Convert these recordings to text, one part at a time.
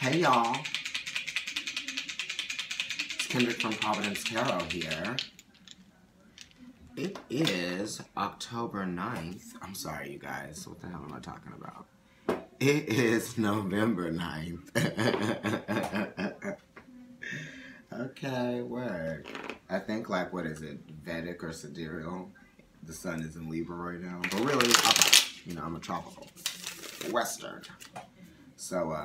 Hey y'all, it's Kendrick from Providence Tarot here. It is October 9th. I'm sorry you guys, what the hell am I talking about? It is November 9th. Okay, word. I think like, what is it, Vedic or Sidereal? The sun is in Libra right now. But really, you know, I'm a tropical. Western. So,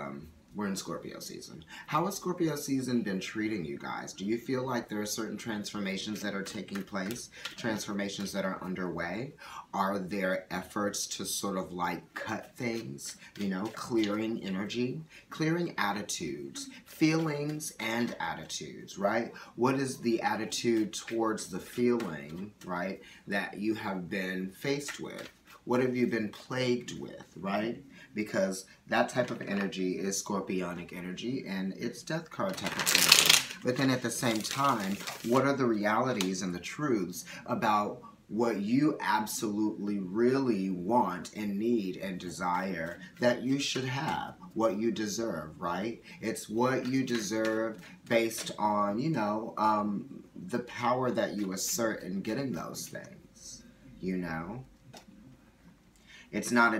we're in Scorpio season. How has Scorpio season been treating you guys? Do you feel like there are certain transformations that are taking place? Transformations that are underway? Are there efforts to sort of like cut things? You know, clearing energy, clearing attitudes, feelings and attitudes, right? What is the attitude towards the feeling, right, that you have been faced with? What have you been plagued with, right? Because that type of energy is scorpionic energy and it's death card type of energy. But then at the same time, what are the realities and the truths about what you absolutely really want and need and desire that you should have, what you deserve, right? It's what you deserve based on, you know, the power that you assert in getting those things, you know? It's not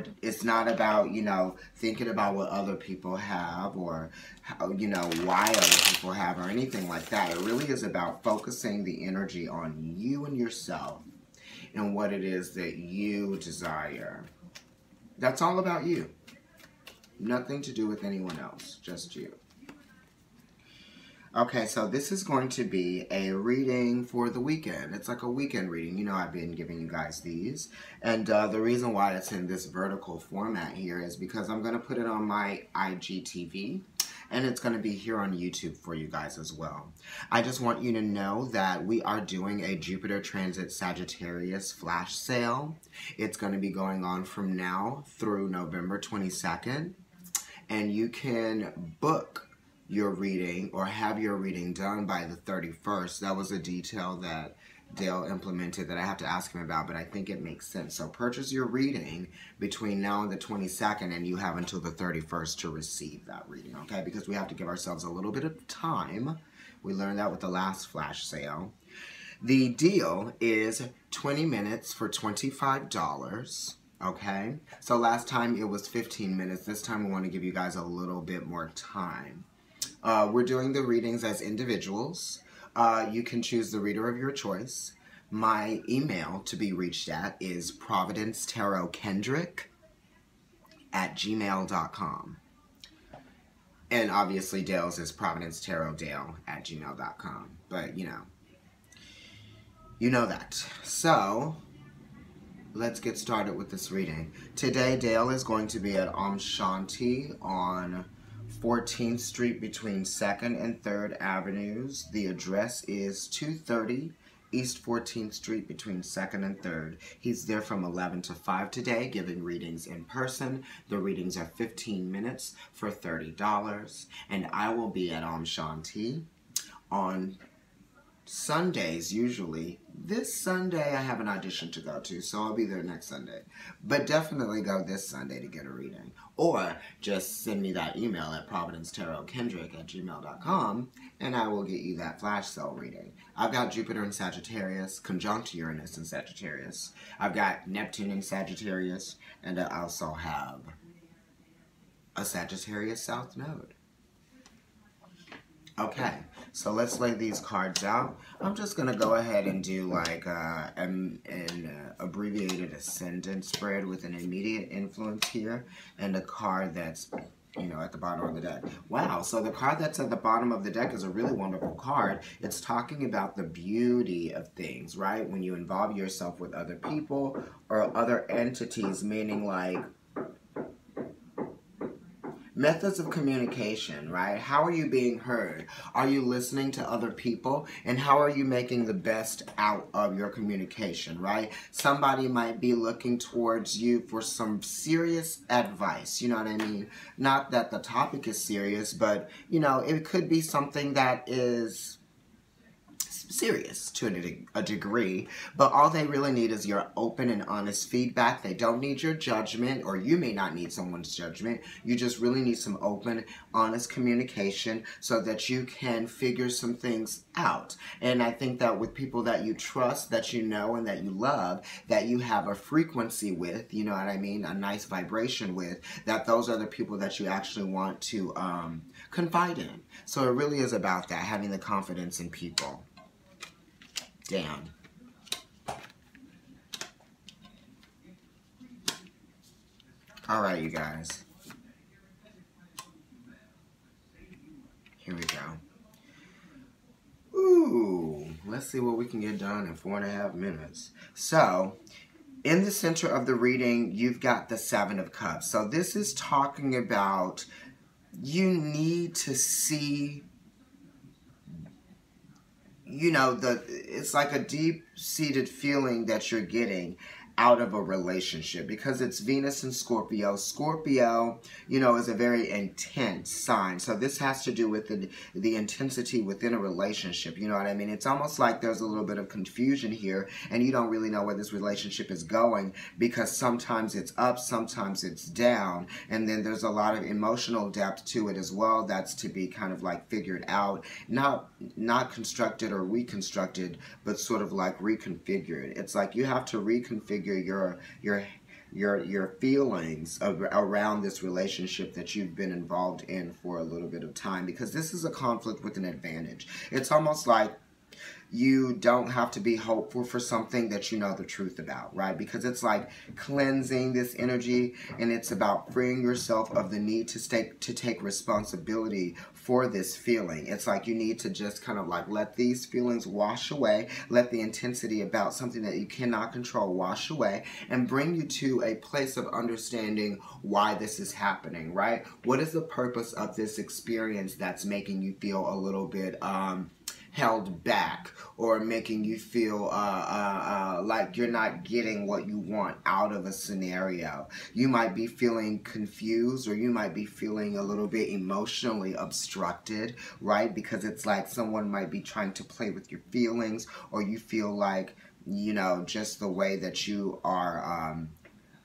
about, you know, thinking about what other people have or, how, you know, why other people have or anything like that. It really is about focusing the energy on you and yourself and what it is that you desire. That's all about you. Nothing to do with anyone else, just you. Okay, so this is going to be a reading for the weekend. It's like a weekend reading. You know, I've been giving you guys these. And the reason why it's in this vertical format here is because I'm going to put it on my IGTV. And it's going to be here on YouTube for you guys as well. I just want you to know that we are doing a Jupiter Transit Sagittarius flash sale. It's going to be going on from now through November 22nd. And you can book your reading or have your reading done by the 31st. That was a detail that Dale implemented that I have to ask him about, but I think it makes sense. So purchase your reading between now and the 22nd, and you have until the 31st to receive that reading, okay? Because we have to give ourselves a little bit of time. We learned that with the last flash sale. The deal is 20 minutes for $25. Okay? So last time it was 15 minutes. This time we want to give you guys a little bit more time. We're doing the readings as individuals. You can choose the reader of your choice. My email to be reached at is providencetarotkendrick@gmail.com. And obviously Dale's is providencetarotdale@gmail.com. But, you know that. So, let's get started with this reading. Today, Dale is going to be at Om Shanti on 14th Street between 2nd and 3rd Avenues. The address is 230 East 14th Street between 2nd and 3rd. He's there from 11 to 5 today, giving readings in person. The readings are 15 minutes for $30. And I will be at Om Shanti on Sundays, usually. This Sunday I have an audition to go to, so I'll be there next Sunday. But definitely go this Sunday to get a reading. Or just send me that email at providencetarotkendrick@gmail.com and I will get you that flash sale reading. I've got Jupiter in Sagittarius, conjunct Uranus in Sagittarius. I've got Neptune in Sagittarius, and I also have a Sagittarius South Node. Okay, so let's lay these cards out. I'm just going to go ahead and do like an abbreviated ascendant spread with an immediate influence here and a card that's, you know, at the bottom of the deck. Wow, so the card that's at the bottom of the deck is a really wonderful card. It's talking about the beauty of things, right? When you involve yourself with other people or other entities, meaning like methods of communication, right? How are you being heard? Are you listening to other people? And how are you making the best out of your communication, right? Somebody might be looking towards you for some serious advice, you know what I mean? Not that the topic is serious, but, you know, it could be something that is serious to a degree, but all they really need is your open and honest feedback. They don't need your judgment, or you may not need someone's judgment. You just really need some open, honest communication so that you can figure some things out. And I think that with people that you trust, that you know, and that you love, that you have a frequency with, you know what I mean, a nice vibration with, that those are the people that you actually want to confide in. So it really is about that, having the confidence in people. Damn. All right, you guys. Here we go. Ooh, let's see what we can get done in 4.5 minutes. So, in the center of the reading, you've got the Seven of Cups. So this is talking about you need to see, you know, it's like a deep-seated feeling that you're getting out of a relationship, because it's Venus and Scorpio. Scorpio, you know, is a very intense sign. So this has to do with the intensity within a relationship. You know what I mean? It's almost like there's a little bit of confusion here, and you don't really know where this relationship is going, because sometimes it's up, sometimes it's down, and then there's a lot of emotional depth to it as well that's to be kind of like figured out, not constructed or reconstructed, but sort of like reconfigured. It's like you have to reconfigure your feelings around this relationship that you've been involved in for a little bit of time, because this is a conflict with an advantage. It's almost like you don't have to be hopeful for something that you know the truth about, right? Because it's like cleansing this energy, and it's about freeing yourself of the need to take responsibility for this feeling. It's like you need to just kind of like let these feelings wash away, let the intensity about something that you cannot control wash away, and bring you to a place of understanding why this is happening, right? What is the purpose of this experience that's making you feel a little bit held back, or making you feel like you're not getting what you want out of a scenario? You might be feeling confused, or you might be feeling a little bit emotionally obstructed, right? Because it's like someone might be trying to play with your feelings, or you feel like, you know, just the way that you are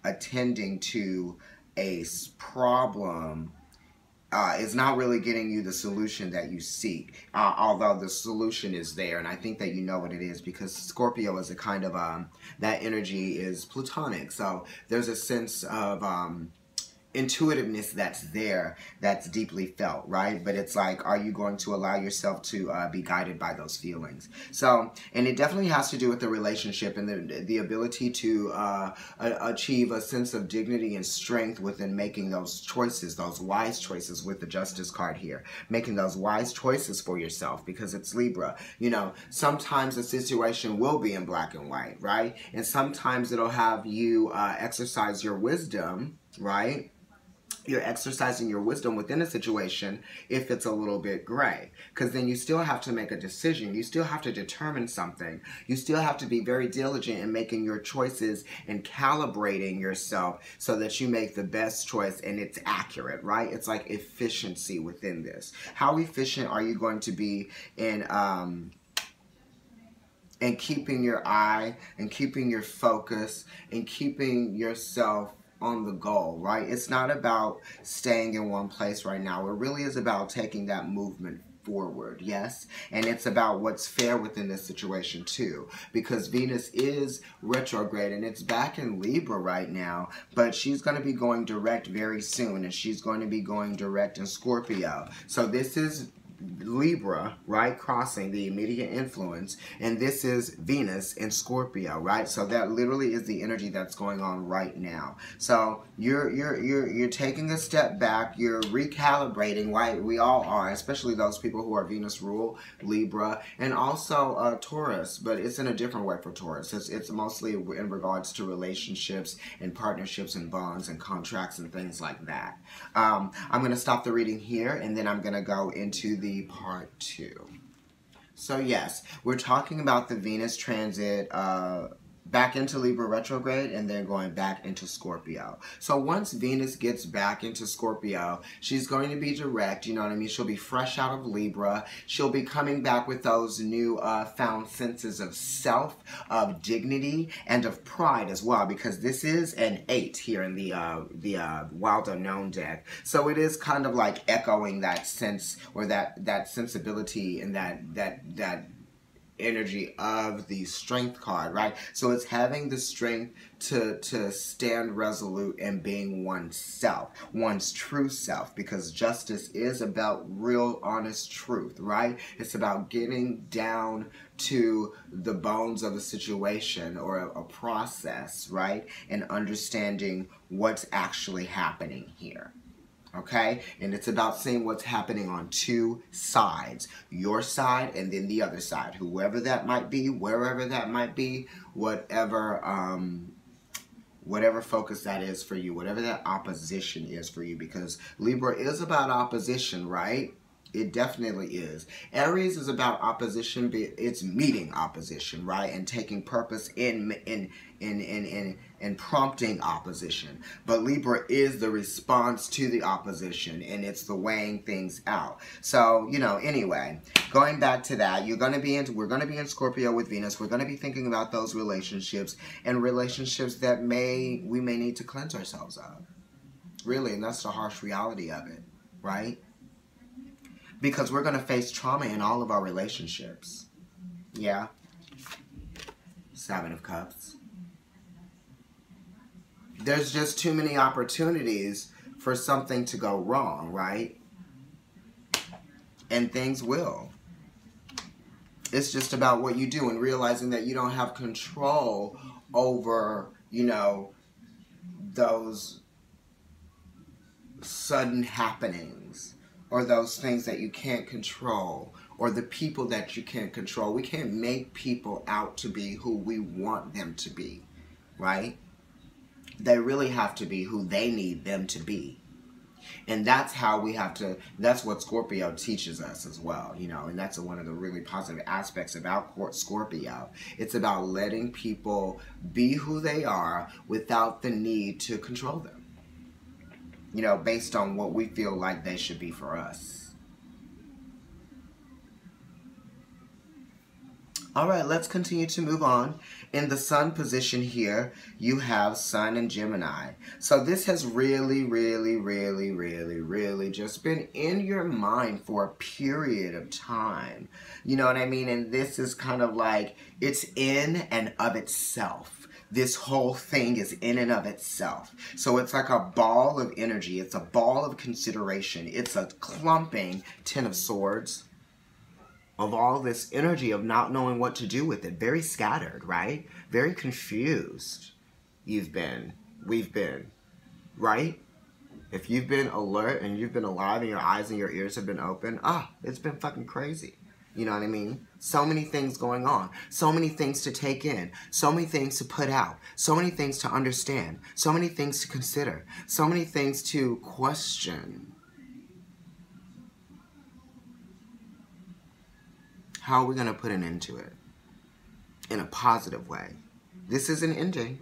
attending to a problem is not really getting you the solution that you seek, although the solution is there, and I think that you know what it is, because Scorpio is a kind of, that energy is platonic, so there's a sense of intuitiveness that's there, that's deeply felt, right? But it's like, are you going to allow yourself to be guided by those feelings? So, and it definitely has to do with the relationship and the ability to achieve a sense of dignity and strength within making those choices, those wise choices, with the Justice card here. Making those wise choices for yourself, because it's Libra. You know, sometimes the situation will be in black and white, right? And sometimes it'll have you exercise your wisdom, right? You're exercising your wisdom within a situation if it's a little bit gray, because then you still have to make a decision. You still have to determine something. You still have to be very diligent in making your choices and calibrating yourself so that you make the best choice and it's accurate, right? It's like efficiency within this. How efficient are you going to be in keeping your eye, and keeping your focus, and keeping yourself on the goal, right? It's not about staying in one place right now. It really is about taking that movement forward, yes? And it's about what's fair within this situation too, because Venus is retrograde, and it's back in Libra right now, but she's going to be going direct very soon, and she's going to be going direct in Scorpio. So this is Libra, right, crossing the immediate influence, and this is Venus in Scorpio, right? So that literally is the energy that's going on right now. So you're taking a step back, you're recalibrating, right? We all are, especially those people who are Venus rule, Libra, and also Taurus, but it's in a different way for Taurus. It's mostly in regards to relationships and partnerships and bonds and contracts and things like that. I'm going to stop the reading here, and then I'm going to go into the part 2. So yes, we're talking about the Venus transit back into Libra retrograde and then going back into Scorpio. So once Venus gets back into Scorpio, she's going to be direct, you know what I mean? She'll be fresh out of Libra. She'll be coming back with those new found senses of self, of dignity, and of pride as well, because this is an 8 here in the Wild Unknown deck. So it is kind of like echoing that sense, or that sensibility and that energy of the strength card, right? So it's having the strength to stand resolute and being oneself, one's true self, because justice is about real honest truth, right? It's about getting down to the bones of a situation or a process, right? And understanding what's actually happening here. Okay? And it's about seeing what's happening on two sides. Your side and then the other side. Whoever that might be, wherever that might be, whatever focus that is for you, whatever that opposition is for you. Because Libra is about opposition, right? It definitely is. Aries is about opposition, but it's meeting opposition, right? And taking purpose in prompting opposition. But Libra is the response to the opposition, and it's the weighing things out. So, you know, anyway, going back to that, we're going to be in Scorpio with Venus. We're going to be thinking about those relationships and relationships that we may need to cleanse ourselves of. Really, and that's the harsh reality of it, right? Because we're going to face trauma in all of our relationships. Yeah. 7 of Cups. There's just too many opportunities for something to go wrong, right? And things will. It's just about what you do and realizing that you don't have control over, you know, those sudden happenings. Or those things that you can't control, or the people that you can't control. We can't make people out to be who we want them to be, right? They really have to be who they need them to be. And that's how we have to, that's what Scorpio teaches us as well, you know, and that's one of the really positive aspects about Scorpio. It's about letting people be who they are without the need to control them. You know, based on what we feel like they should be for us. All right, let's continue to move on. In the Sun position here, you have Sun and Gemini. So this has really, really, really, really, really just been in your mind for a period of time. You know what I mean? And this is kind of like, it's in and of itself. This whole thing is in and of itself. So it's like a ball of energy. It's a ball of consideration. It's a clumping 10 of Swords of all this energy of not knowing what to do with it. Very scattered, right? Very confused. We've been, right? If you've been alert and you've been alive and your eyes and your ears have been open, it's been fucking crazy. You know what I mean? So many things going on. So many things to take in. So many things to put out. So many things to understand. So many things to consider. So many things to question. How are we going to put an end to it? In a positive way. This is an ending.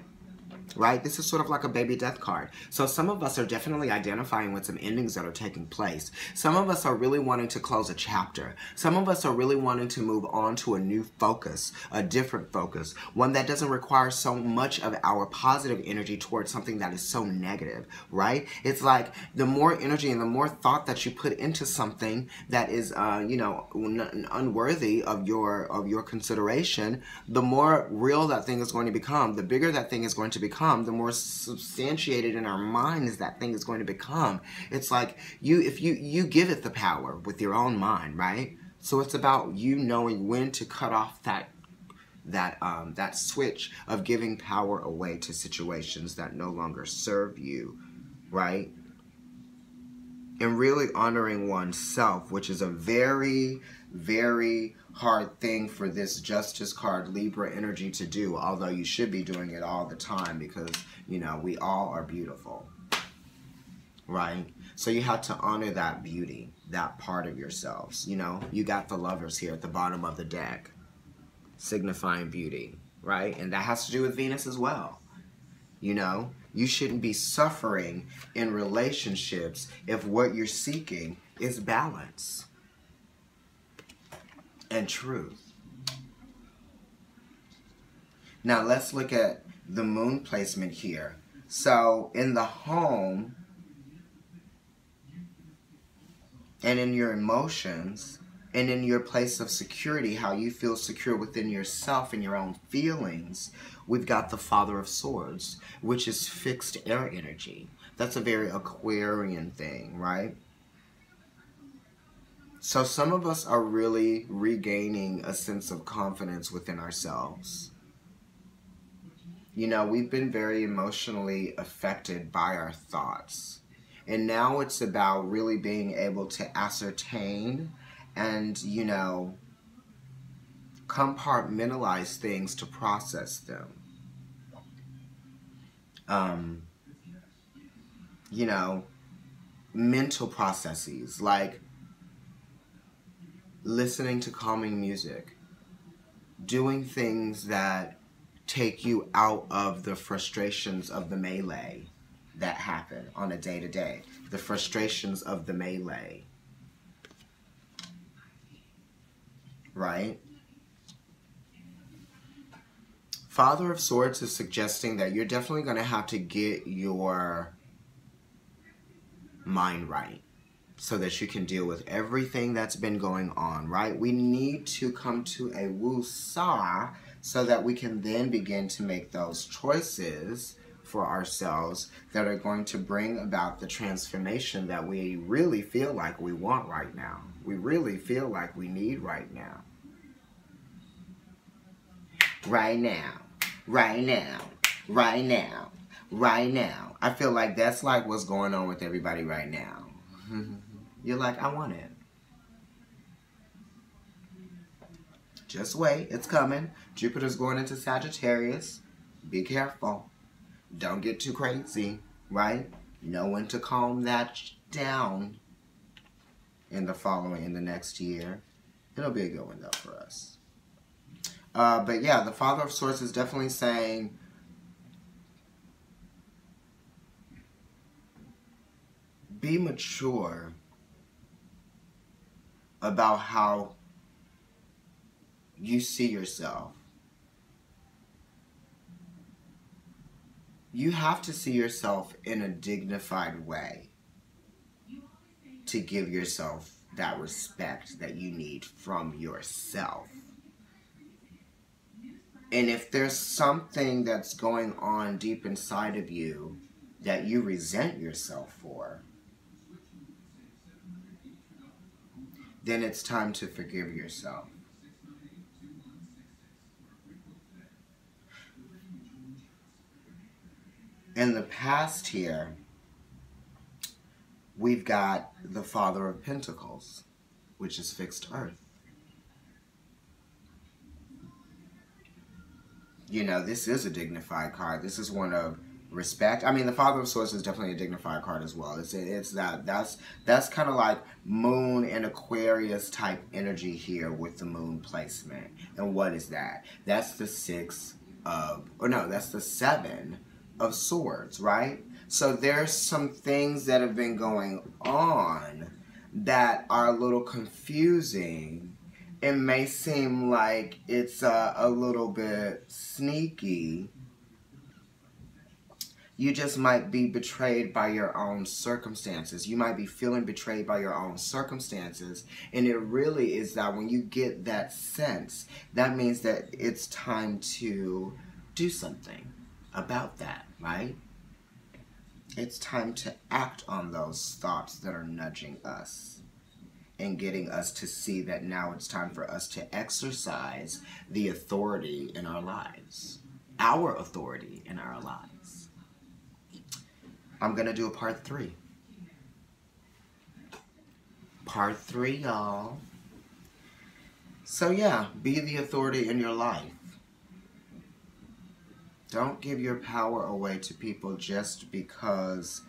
Right? This is sort of like a baby death card. So some of us are definitely identifying with some endings that are taking place. Some of us are really wanting to close a chapter. Some of us are really wanting to move on to a new focus, a different focus, one that doesn't require so much of our positive energy towards something that is so negative, right? It's like the more energy and the more thought that you put into something that is, you know, unworthy of your consideration, the more real that thing is going to become, the bigger that thing is going to become, the more substantiated in our minds that thing is going to become. It's like if you give it the power with your own mind, right? So it's about you knowing when to cut off that switch of giving power away to situations that no longer serve you, right? And really honoring oneself, which is a very, very hard thing for this Justice card, Libra energy, to do, although you should be doing it all the time because, you know, we all are beautiful, right? So you have to honor that beauty, that part of yourselves. You know, you got the Lovers here at the bottom of the deck, signifying beauty. right? And that has to do with Venus as well. You know, you shouldn't be suffering in relationships if what you're seeking is balance and truth. Now let's look at the moon placement here. So in the home and in your emotions and in your place of security, how you feel secure within yourself and your own feelings, we've got the Father of Swords, which is fixed air energy. That's a very Aquarian thing, right? So some of us are really regaining a sense of confidence within ourselves. You know, we've been very emotionally affected by our thoughts. And now it's about really being able to ascertain and, you know, compartmentalize things to process them. You know, mental processes like listening to calming music, doing things that take you out of the frustrations of the melee that happen on a day-to-day, the frustrations of the melee, right? Father of Swords is suggesting that you're definitely going to have to get your mind right so that you can deal with everything that's been going on, right? We need to come to a woo-saw so that we can then begin to make those choices for ourselves that are going to bring about the transformation that we really feel like we want right now. We really feel like we need right now. Right now. Right now. Right now. Right now. I feel like that's like what's going on with everybody right now. You're like, I want it. Just wait, it's coming. Jupiter's going into Sagittarius. Be careful. Don't get too crazy, right? Know when to calm that down in the next year. It'll be a good one though for us. But yeah, the Father of Swords is definitely saying, be mature about how you see yourself. You have to see yourself in a dignified way to give yourself that respect that you need from yourself. And if there's something that's going on deep inside of you that you resent yourself for, then it's time to forgive yourself. In the past here, we've got the Father of Pentacles, which is fixed earth. You know, this is a dignified card. This is one of respect. I mean, the Father of Swords is definitely a dignified card as well. That's kind of like Moon and Aquarius type energy here with the Moon placement. And what is that? That's the that's the 7 of Swords, right? So there's some things that have been going on that are a little confusing. It may seem like it's a little bit sneaky. You just might be betrayed by your own circumstances. You might be feeling betrayed by your own circumstances. And it really is that when you get that sense, that means that it's time to do something about that, right? It's time to act on those thoughts that are nudging us and getting us to see that now it's time for us to exercise the authority in our lives. Our authority in our lives. I'm going to do a part 3. Part 3, y'all. So yeah, be the authority in your life. Don't give your power away to people just because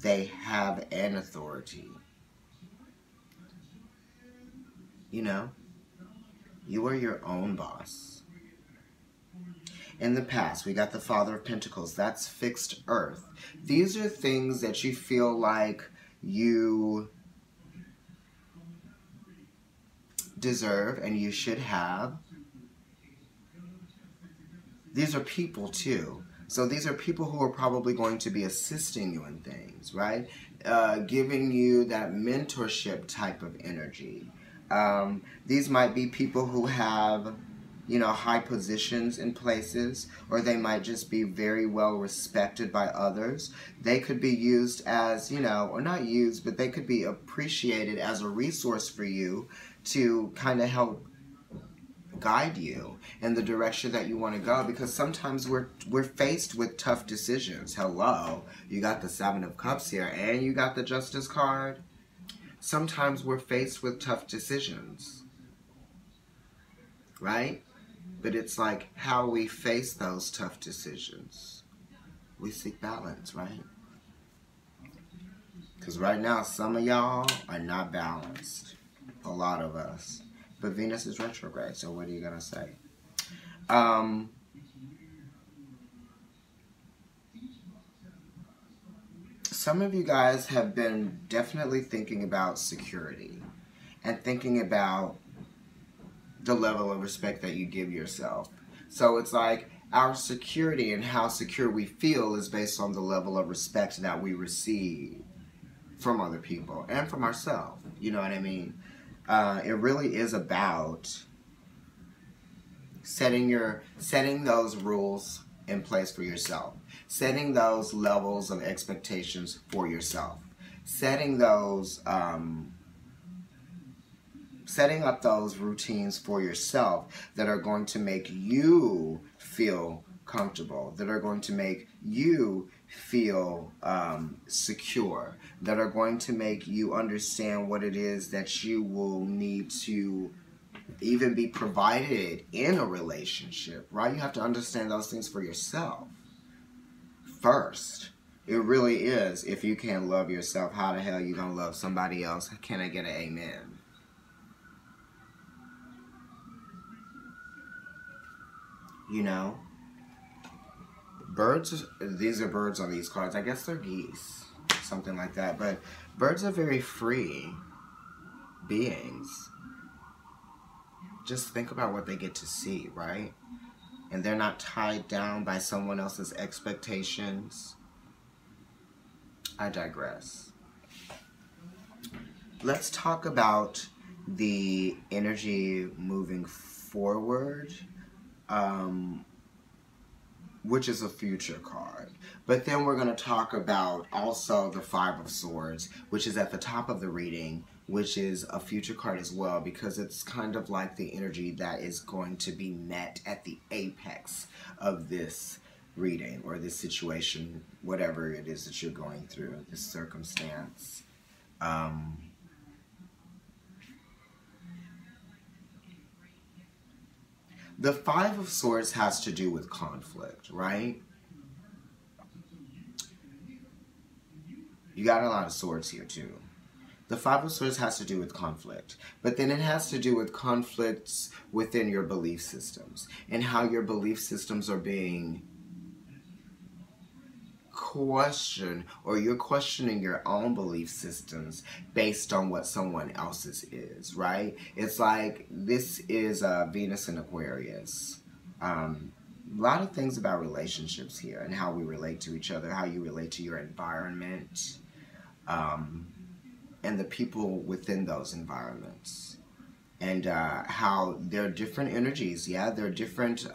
they have an authority. You know, you are your own boss. in the past. We got the Father of Pentacles. That's fixed earth. These are things that you feel like you deserve and you should have. These are people too. So these are people who are probably going to be assisting you in things, right? Giving you that mentorship type of energy. These might be people who have, you know, high positions in places, or they might just be very well respected by others. They could be used as, you know, or not used, but they could be appreciated as a resource for you to kind of help guide you in the direction that you want to go, because sometimes we're faced with tough decisions. Hello, you got the Seven of Cups here and you got the Justice card. Sometimes we're faced with tough decisions, right? But it's like how we face those tough decisions. We seek balance, right? Because right now some of y'all are not balanced, a lot of us. But Venus is retrograde, so what are you going to say? Some of you guys have been definitely thinking about security and thinking about the level of respect that you give yourself. So it's like our security and how secure we feel is based on the level of respect that we receive from other people and from ourselves. You know what I mean? It really is about setting those rules in place for yourself, setting those levels of expectations for yourself, setting up those routines for yourself that are going to make you feel comfortable, that are going to make you feel secure, that are going to make you understand what it is that you will need to even be provided in a relationship, right? You have to understand those things for yourself first. It really is. If you can't love yourself, how the hell are you going to love somebody else? Can I get an amen? You know? Birds, these are birds on these cards. I guess they're geese, something like that. But birds are very free beings. Just think about what they get to see, right? And they're not tied down by someone else's expectations. I digress. Let's talk about the energy moving forward, which is a future card. But then we're going to talk about also the Five of Swords, which is at the top of the reading, which is a future card as well, because it's kind of like the energy that is going to be met at the apex of this reading or this situation, whatever it is that you're going through, this circumstance. The Five of Swords has to do with conflict, right? You got a lot of swords here too. The Five of Swords has to do with conflict, but then it has to do with conflicts within your belief systems and how your belief systems are being questioned, or you're questioning your own belief systems based on what someone else's is, right? It's like this is Venus in Aquarius. A lot of things about relationships here and how we relate to each other, how you relate to your environment, and the people within those environments, and how there are different energies. Yeah, there are different.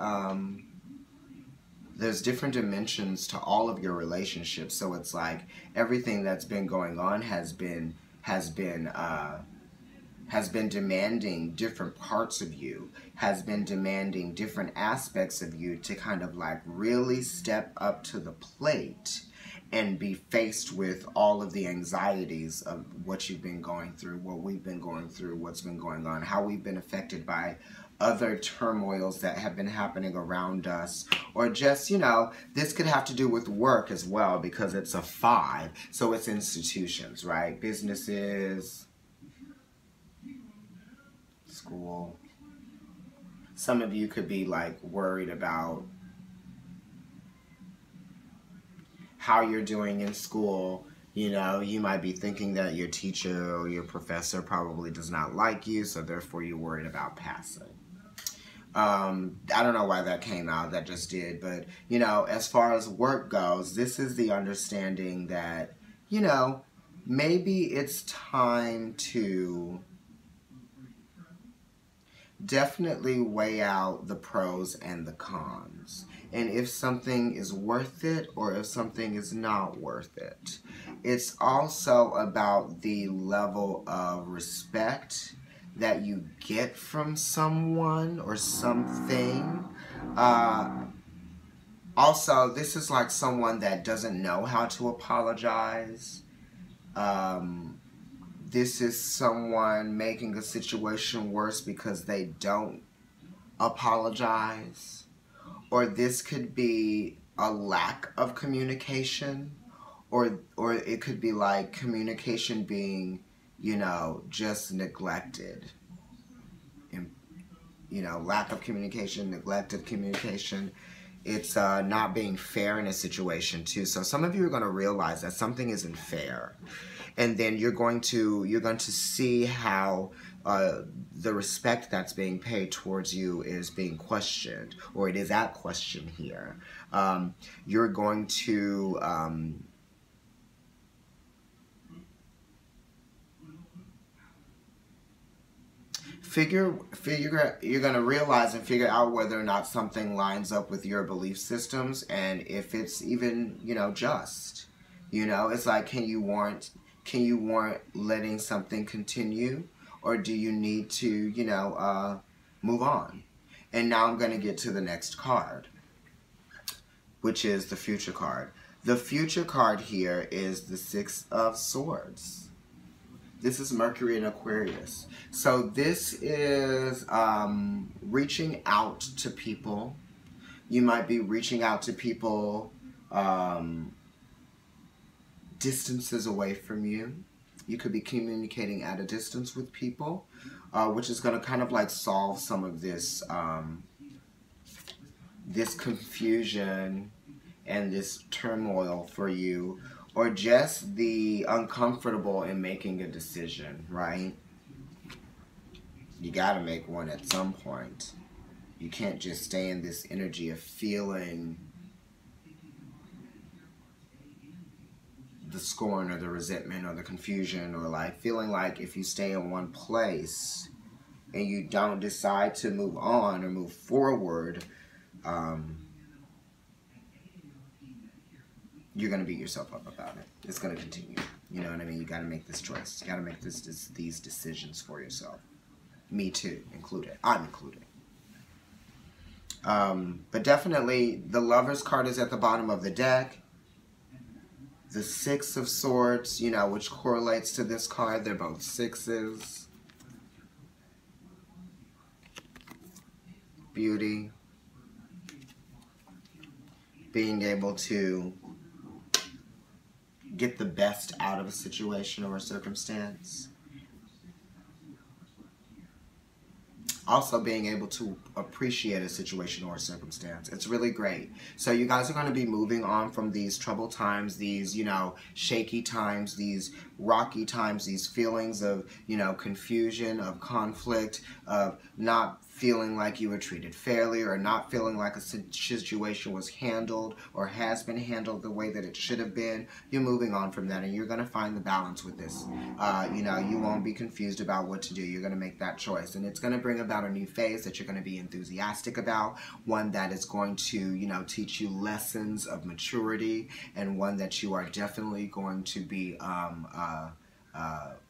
There's different dimensions to all of your relationships. So it's like everything that's been going on has been demanding different parts of you, has been demanding different aspects of you to kind of like really step up to the plate and be faced with all of the anxieties of what you've been going through, what we've been going through, what's been going on, how we've been affected by other turmoils that have been happening around us, or just, you know, this could have to do with work as well, because it's a 5, so it's institutions, right? Businesses, school. Some of you could be like worried about how you're doing in school. You know, you might be thinking that your teacher or your professor probably does not like you, so therefore you're worried about passing. I don't know why that came out, that just did, but, you know, as far as work goes, this is the understanding that, you know, maybe it's time to definitely weigh out the pros and the cons, and if something is worth it or if something is not worth it. It's also about the level of respect that you get from someone or something. Also, this is like someone that doesn't know how to apologize. This is someone making a situation worse because they don't apologize. Or this could be a lack of communication. Or it could be like communication being, you know, just neglected. You know, lack of communication, neglect of communication. It's not being fair in a situation too. So some of you are going to realize that something isn't fair, and then you're going to see how the respect that's being paid towards you is being questioned, or it is at question here. You're going to you're going to realize and figure out whether or not something lines up with your belief systems, and if it's even, you know, just. You know, it's like, can you warrant letting something continue, or do you need to, you know, move on? And now I'm going to get to the next card, which is the future card. The future card here is the Six of Swords. This is Mercury in Aquarius. So this is reaching out to people. You might be reaching out to people distances away from you. You could be communicating at a distance with people, which is going to kind of like solve some of this this confusion and this turmoil for you, or just the uncomfortable in making a decision, right? You got to make one at some point. You can't just stay in this energy of feeling the scorn or the resentment or the confusion, or like feeling like if you stay in one place and you don't decide to move on or move forward, you're going to beat yourself up about it. It's going to continue. You know what I mean? You got to make this choice. You got to make these decisions for yourself. Me too, included. I'm included. But definitely, the Lover's card is at the bottom of the deck. The Six of Swords, you know, which correlates to this card. They're both sixes. Beauty. Being able to get the best out of a situation or a circumstance. Also being able to appreciate a situation or a circumstance. It's really great. So you guys are going to be moving on from these troubled times, these, you know, shaky times, these rocky times, these feelings of, you know, confusion, of conflict, of not feeling like you were treated fairly, or not feeling like a situation was handled or has been handled the way that it should have been. You're moving on from that, and you're going to find the balance with this. You know, you won't be confused about what to do. You're going to make that choice, and it's going to bring about a new phase that you're going to be enthusiastic about, one that is going to, you know, teach you lessons of maturity, and one that you are definitely going to be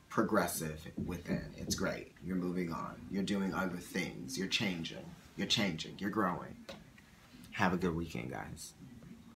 progressive within. It's great. You're moving on. You're doing other things. You're changing. You're growing. Have a good weekend, guys.